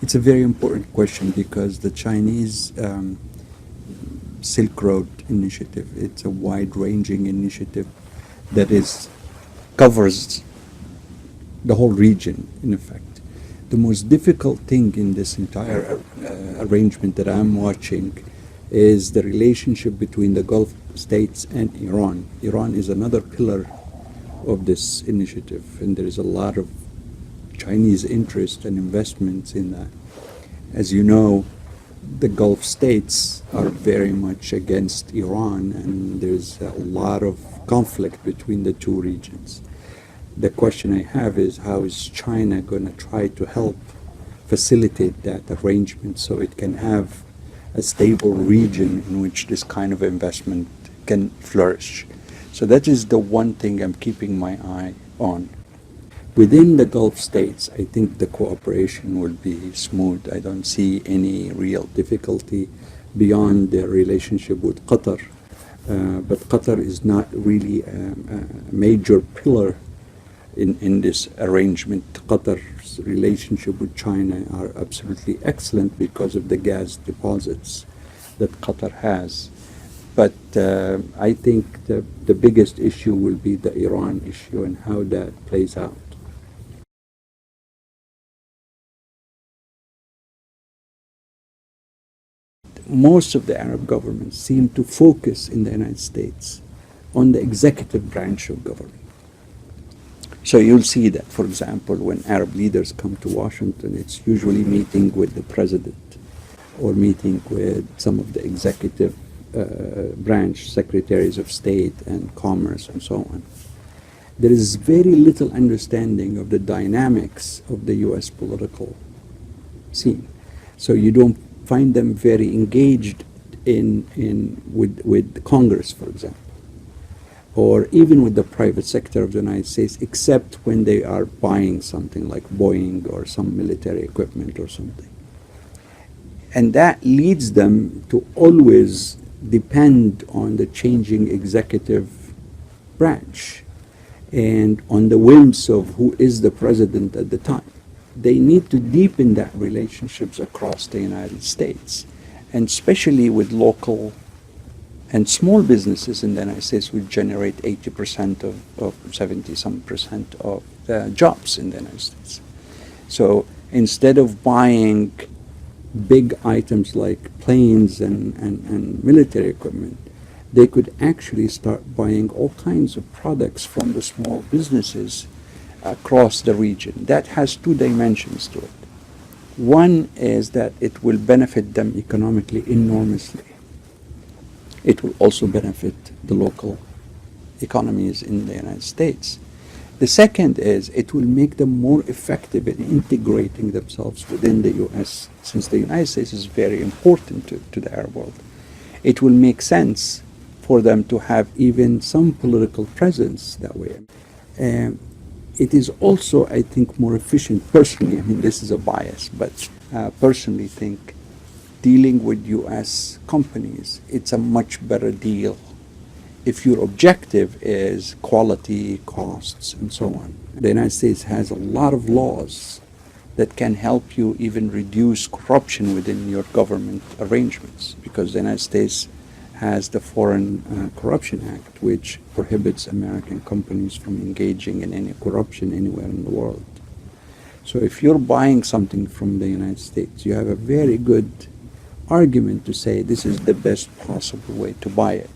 It's a very important question because the Chinese Silk Road initiative, it's a wide-ranging initiative that covers the whole region, in effect. The most difficult thing in this entire arrangement that I'm watching is the relationship between the Gulf states and Iran. Iran is another pillar of this initiative, and there is a lot of Chinese interest and investments in that. As you know, the Gulf states are very much against Iran, and there's a lot of conflict between the two regions. The question I have is, how is China going to try to help facilitate that arrangement so it can have a stable region in which this kind of investment can flourish? So that is the one thing I'm keeping my eye on. Within the Gulf states, I think the cooperation will be smooth. I don't see any real difficulty beyond their relationship with Qatar. But Qatar is not really a major pillar in this arrangement. Qatar's relationship with China are absolutely excellent because of the gas deposits that Qatar has. But I think the biggest issue will be the Iran issue and how that plays out. Most of the Arab governments seem to focus in the United States on the executive branch of government. So you'll see that, for example, when Arab leaders come to Washington, it's usually meeting with the president or meeting with some of the executive branch, secretaries of state and commerce and so on. There is very little understanding of the dynamics of the U.S. political scene. So you don't find them very engaged with Congress, for example, or even with the private sector of the United States, except when they are buying something like Boeing or some military equipment or something. And that leads them to always depend on the changing executive branch and on the whims of who is the president at the time. They need to deepen that relationships across the United States, and especially with local and small businesses in the United States, which generate 80% of 70-some% of the jobs in the United States. So instead of buying big items like planes and military equipment, they could actually start buying all kinds of products from the small businesses across the region. That has two dimensions to it. One is that it will benefit them economically enormously. It will also benefit the local economies in the United States. The second is it will make them more effective in integrating themselves within the U.S., since the United States is very important to the Arab world. It will make sense for them to have even some political presence that way. It is also, I think, more efficient personally. I mean, this is a bias, but personally think dealing with U.S. companies, it's a much better deal if your objective is quality, costs, and so on. The United States has a lot of laws that can help you even reduce corruption within your government arrangements, because the United States has the Foreign Corruption Act, which prohibits American companies from engaging in any corruption anywhere in the world. So if you're buying something from the United States, you have a very good argument to say this is the best possible way to buy it.